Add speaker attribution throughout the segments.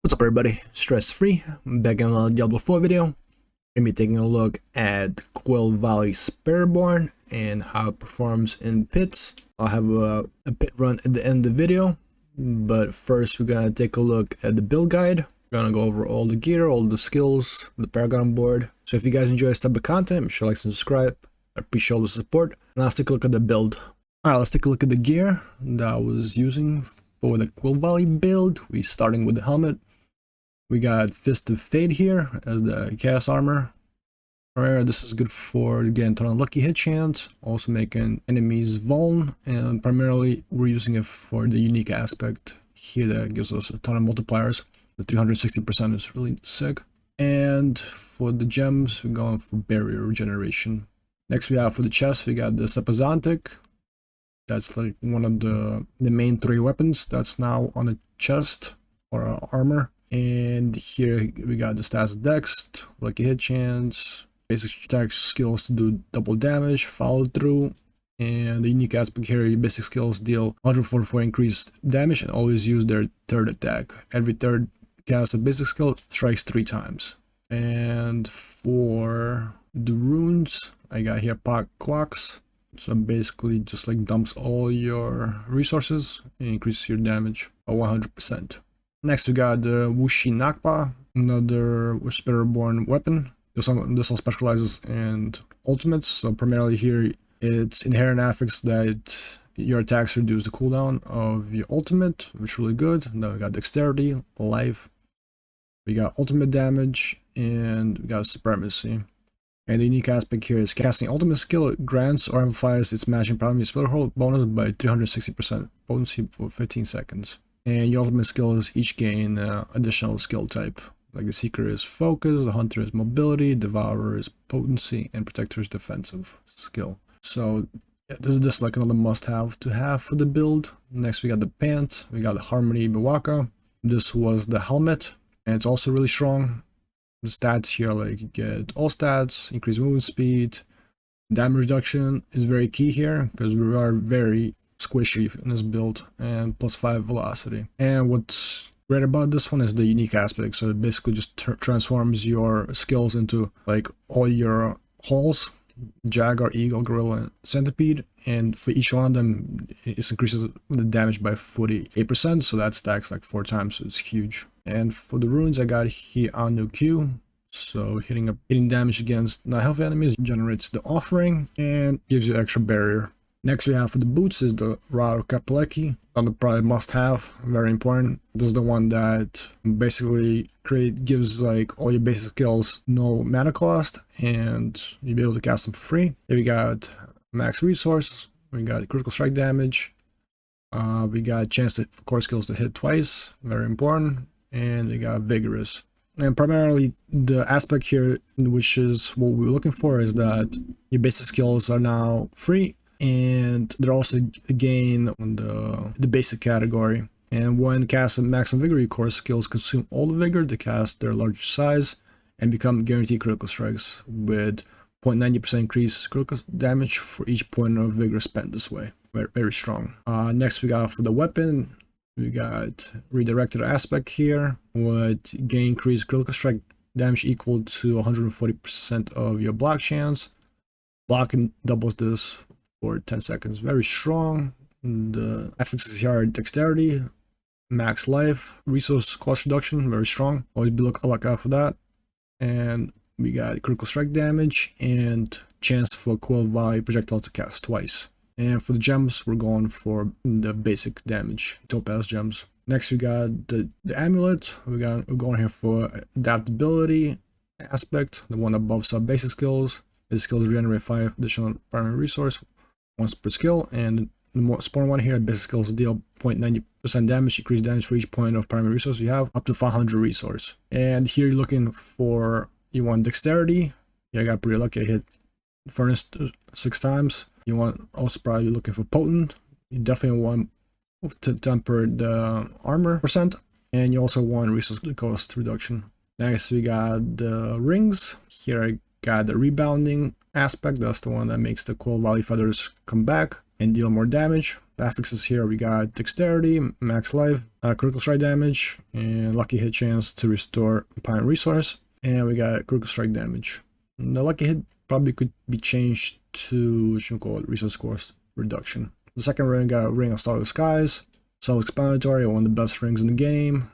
Speaker 1: What's up everybody, Stress Free, back on a Diablo 4 video. Gonna be taking a look at Quill Volley Spiritborn and how it performs in pits. I'll have a pit run at the end of the video, but first we're gonna take a look at the build guide. We're gonna go over all the gear, all the skills, the Paragon board. So if you guys enjoy this type of content, make sure to like and subscribe. I appreciate all the support. Now let's take a look at the build. Alright, let's take a look at the gear that I was using for the Quill Volley build. We're starting with the helmet. We got Fist of Fate here as the chaos armor. This is good for getting a ton of lucky hit chance, also making enemies vuln, and primarily we're using it for the unique aspect here that gives us a ton of multipliers. The 360% is really sick. And for the gems, we're going for barrier regeneration. Next we have for the chest, we got the Sepazantic. That's like one of the main 3 weapons that's now on a chest or armor. And here we got the stats of Dex, lucky hit chance, basic attack skills to do double damage, follow through, and the unique aspect here, your basic skills deal 144 increased damage and always use their third attack. Every third cast a basic skill strikes 3 times. And for the runes, I got here Pot Clocks. So basically just like dumps all your resources and increases your damage by 100%. Next we got the Wuxi Nakpa, another Spiritborn weapon. This one specializes in ultimates, so primarily here it's inherent affix that your attacks reduce the cooldown of your ultimate, which is really good. Then we got dexterity, life, we got ultimate damage, and we got supremacy. And the unique aspect here is casting ultimate skill, it grants or amplifies its matching primary spell hold bonus by 360% potency for 15 seconds. And your ultimate skills each gain additional skill type. Like the Seeker is focus, the Hunter is mobility, Devourer is potency, and Protector is defensive skill. So yeah, this is like another must-have to have for the build. Next we got the pants, we got the Harmony Biwaka. This was the helmet, and it's also really strong. The stats here, like you get all stats, increased movement speed, damage reduction is very key here because we are very squishy in this build, and +5 velocity. And what's great about this one is the unique aspect, so it basically just transforms your skills into like all your halls, Jaguar, Eagle, Gorilla, and Centipede, and for each one of them it increases the damage by 48%, so that stacks like 4 times, so it's huge. And for the runes I got here Anu Q, so hitting damage against non-healthy enemies generates the offering and gives you extra barrier. Next we have for the boots is the Ra Kapaleki, another probably must-have, very important. This is the one that basically gives like all your basic skills no mana cost, and you'll be able to cast them for free. Here we got max resource, we got critical strike damage, we got a chance for core skills to hit twice, very important, and we got vigorous. And primarily the aspect here, which is what we're looking for, is that your basic skills are now free, and they're also gain on the basic category. And when cast at maximum vigor, your core skills consume all the vigor to cast their larger size and become guaranteed critical strikes with 0.90% increase critical damage for each point of vigor spent this way. Very, very strong. Next we got for the weapon, we got redirected aspect here with gain increased critical strike damage equal to 140% of your block chance. Blocking doubles this for 10 seconds. Very strong. The affixes here are dexterity, max life, resource cost reduction, very strong. Always be look out for that. And we got critical strike damage and chance for Quill Volley projectile to cast twice. And for the gems, we're going for the basic damage, topaz gems. Next we got the amulet. We're going here for adaptability aspect, the one above sub basic skills. Basic skills regenerate 5 additional primary resource once per skill, and the more spawn one here, basic skills deal 0.90% damage, increase damage for each point of primary resource you have, up to 500 resource. And here you're looking for, you want dexterity. Here I got pretty lucky, I hit furnace 6 times. You want also probably looking for potent. You definitely want to temper the armor percent, and you also want resource cost reduction. Next we got the rings. Here I got the rebounding aspect, that's the one that makes the Quill Volley feathers come back and deal more damage. The affixes here we got dexterity, max life, Critical strike damage and lucky hit chance to restore opponent resource. And we got critical strike damage. The lucky hit probably could be changed to, what you call it, resource cost reduction. The second ring got Ring of Starless Skies. Self-explanatory, one of the best rings in the game.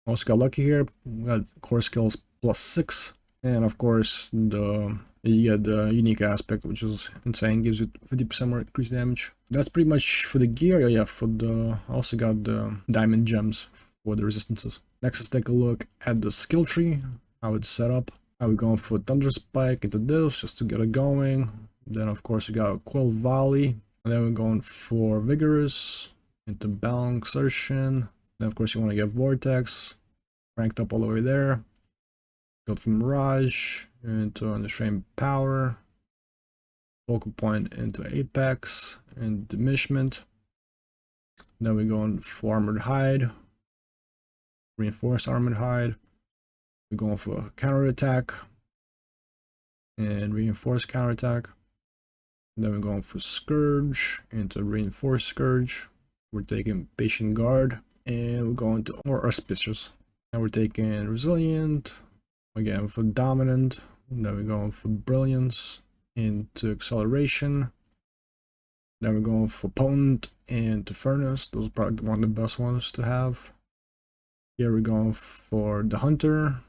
Speaker 1: Also got lucky here. We got core skills +6. And of course, you get the unique aspect, which is insane, gives you 50% more increased damage. That's pretty much for the gear. Yeah, I also got the diamond gems for the resistances. Next, let's take a look at the skill tree, how it's set up. We're going for Thunder Spike into this just to get it going. Then of course you got Quill Volley, and then we're going for Vigorous into Balance Exertion. Then of course you want to get Vortex ranked up all the way there. Go from Mirage into Unrestrained Power, Focal Point into Apex and Diminishment. Then we're going for Armored Hide, Reinforced Armored Hide. We're going for Counterattack and Reinforced Counterattack. Then we're going for Scourge into Reinforced Scourge. We're taking Patient Guard, and we're going to more Auspicious. And we're taking Resilient, again for Dominant. And then we're going for Brilliance into Acceleration. Then we're going for Potent into Furnace. Those are probably one of the best ones to have. Here we're going for the Hunter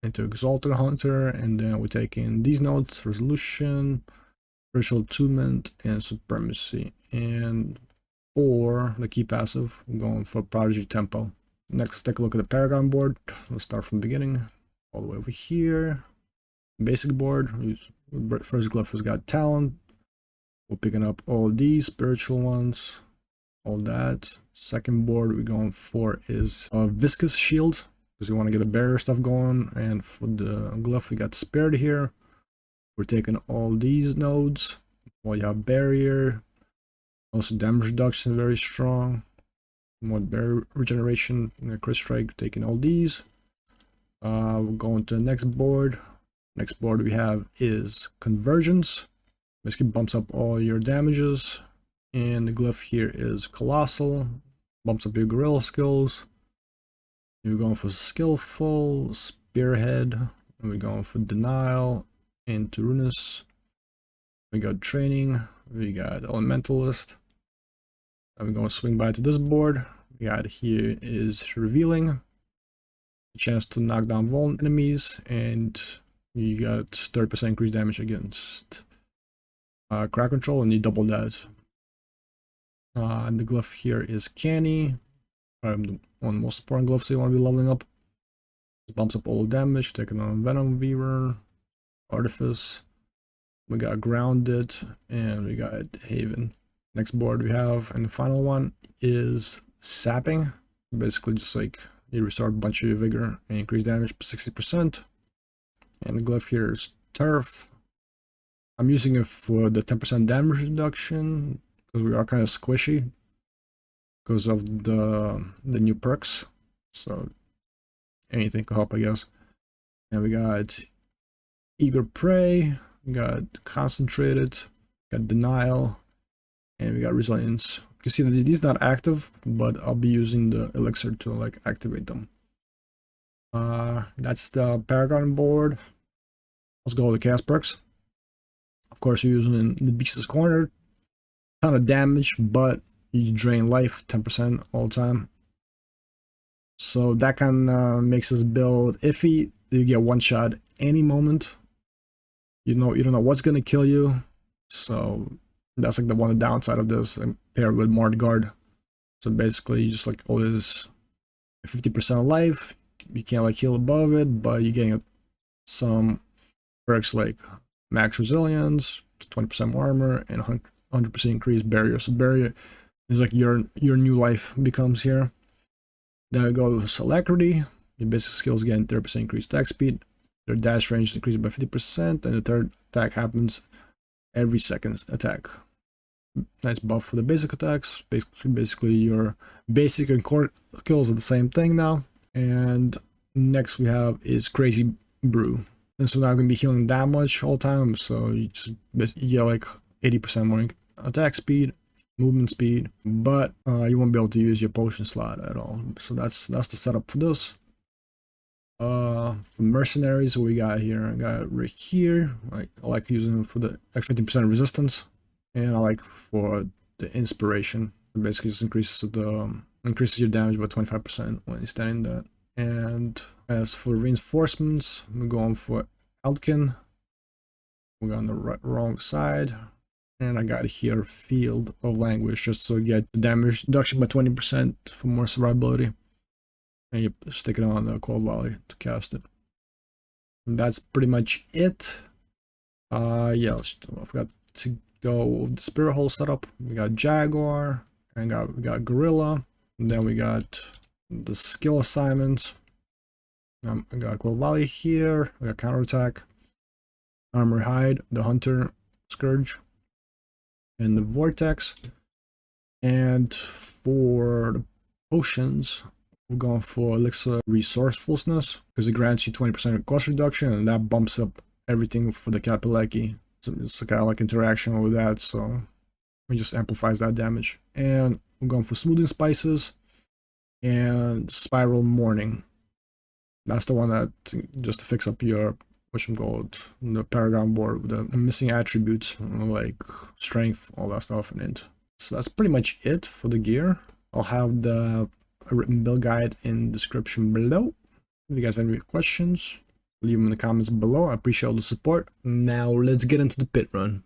Speaker 1: into Exalted Hunter, and then we're taking these notes: Resolution, Virtual Attunement, and Supremacy. And for the key passive, we're going for Prodigy Tempo. Next, let's take a look at the Paragon board. We'll start from the beginning, all the way over here. Basic board, first glyph has got Talent. We're picking up all these spiritual ones, all that. Second board we're going for is a Viscous Shield, because we want to get the barrier stuff going. And for the glyph we got Spirit here. We're taking all these nodes. While you have barrier, also damage reduction very strong. More barrier regeneration, crit strike, taking all these. We're going to the next board. Next board we have is Convergence. Basically bumps up all your damages. And the glyph here is Colossal, bumps up your guerrilla skills. We're going for Skillful, Spearhead, and we're going for Denial into Ruinous. We got Training, we got Elementalist, and we're going to swing by to this board. We got here is Revealing, a chance to knock down vulnerable enemies, and you got 30% increased damage against crowd control, and you double that. And the glyph here is Canny, one of the most important glyphs you want to be leveling up. It bumps up all the damage, taking on Venom Weaver, Artifice. We got Grounded, and we got Haven. Next board we have, and the final one is Sapping. Basically just like you restore a bunch of your vigor and increase damage by 60%. And the glyph here is Turf. I'm using it for the 10% damage reduction because we are kind of squishy because of the new perks. So anything could help, I guess. And we got Eager Prey, we got Concentrated, got Denial, and we got Resilience. You see that these not active, but I'll be using the elixir to like activate them. That's the Paragon board. Let's go with the chaos perks. Of course, you're using the Beast's Corner. Ton of damage, but you drain life 10% all the time. So that kind of makes this build iffy. You get one shot any moment. You don't know what's gonna kill you. So that's like the one downside of this, and paired with Mord Guard. So basically, you just like always 50% of life. You can't like heal above it, but you're getting some perks like max resilience, 20% more armor, and 100% increased barrier. So barrier is like your new life becomes here. Then we go with Alacrity. Your basic skills getting 30% increased attack speed. Their dash range is increased by 50%, and the third attack happens every second attack. Nice buff for the basic attacks. Basically your basic and core skills are the same thing now. And next we have is Crazy Brew. And so now I'm going to be healing that much all the time. So you get like 80% more attack speed, movement speed, but you won't be able to use your potion slot at all. So that's the setup for this. For mercenaries, what we got here, I got it right here. I like using them for the extra 15% resistance, and I like for the inspiration. It basically just increases your damage by 25% when you stand in that. And as for reinforcements, we're going for Elkin. We're on the wrong side, and I got here Field of Language just to get the damage reduction by 20% for more survivability. And you stick it on the Quill Volley to cast it. And that's pretty much it. Yeah, I forgot to go with the Spirit Hole setup. We got Jaguar, and we got Gorilla, and then we got the skill assignments. I got Quill Volley here. We got Counterattack, Armor Hide, the Hunter Scourge, and the Vortex. And for the potions, we're going for Elixir Resourcefulness because it grants you 20% cost reduction, and that bumps up everything for the Kapaleki. So it's kind of like interaction with that, so it just amplifies that damage. And we're going for Smoothing Spices and Spiral Morning. That's the one that just to fix up your the Paragon board with the missing attributes like strength, all that stuff in it. So that's pretty much it for the gear. I'll have the written build guide in the description below. If you guys have any questions, leave them in the comments below. I appreciate all the support. Now let's get into the pit run.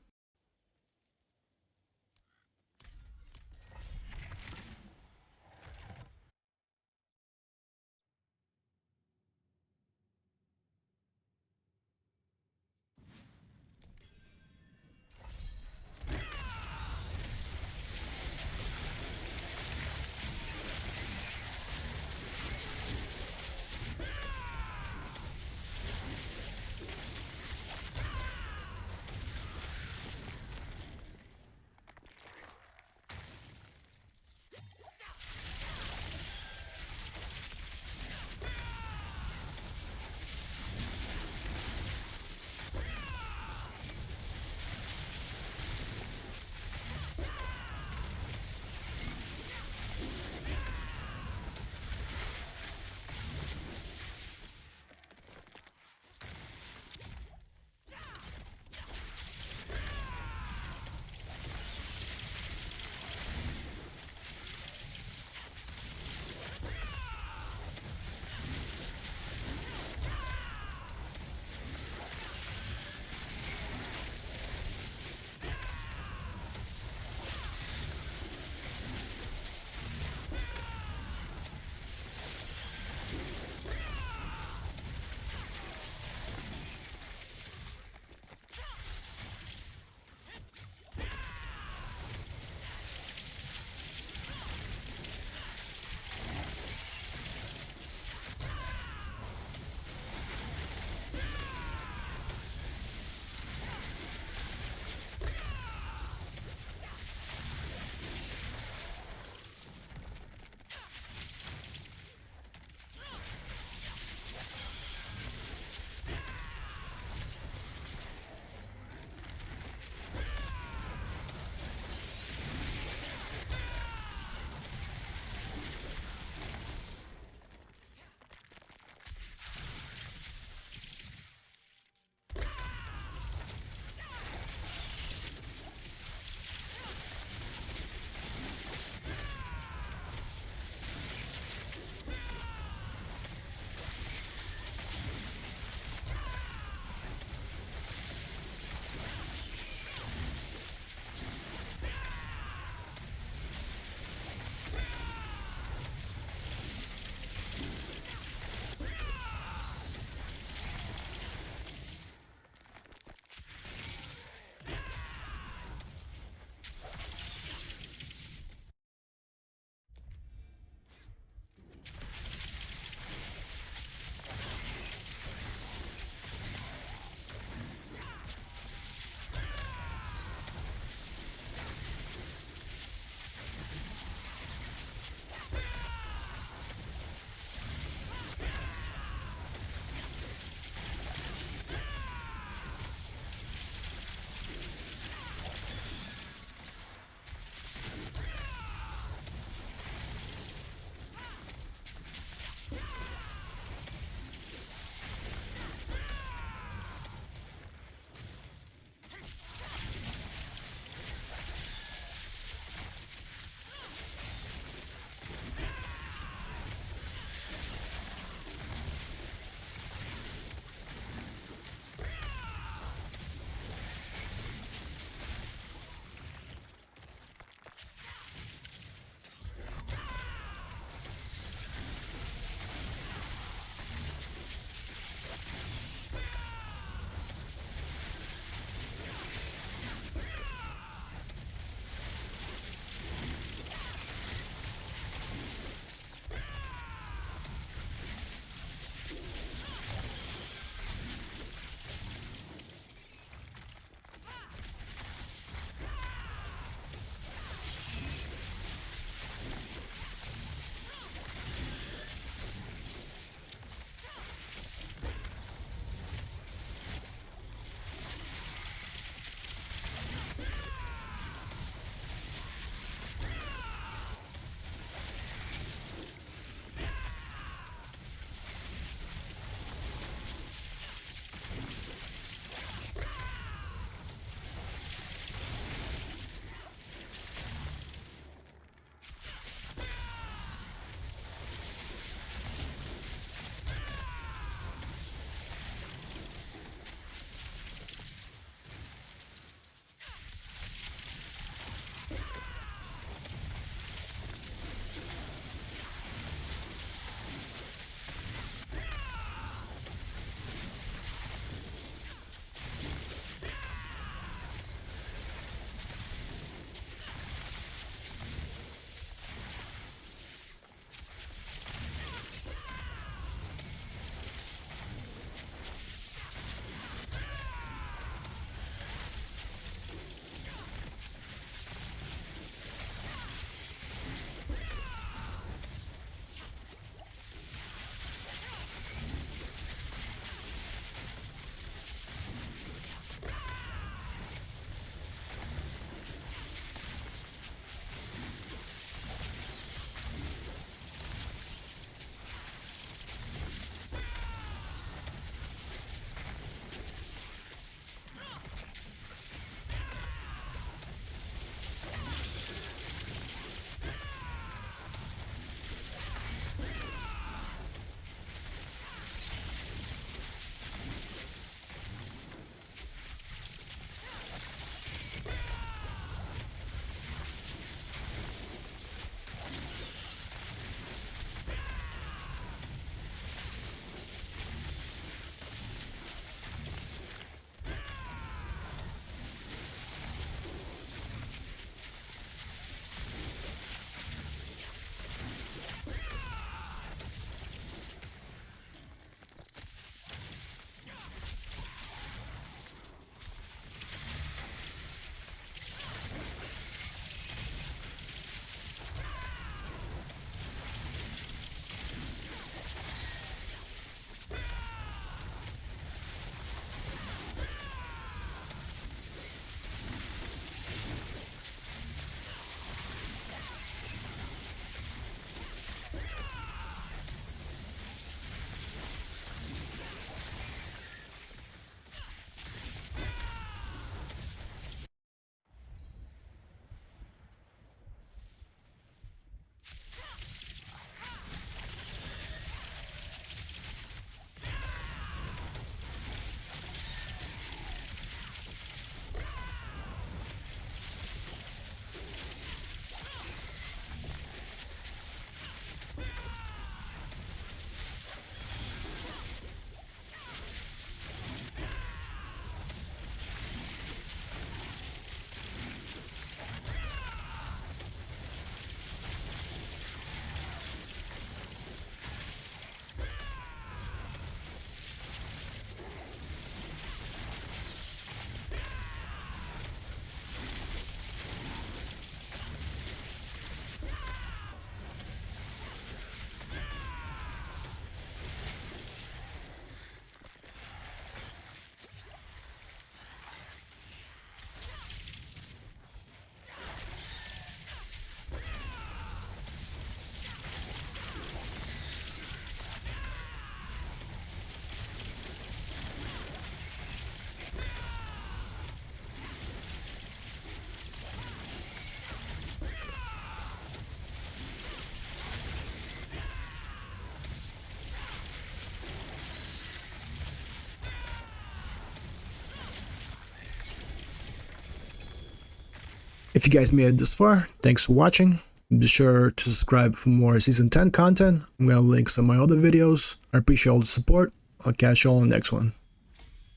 Speaker 1: If you guys made it this far, thanks for watching. Be sure to subscribe for more Season 10 content. I'm going to link some of my other videos. I appreciate all the support. I'll catch you all in the next one.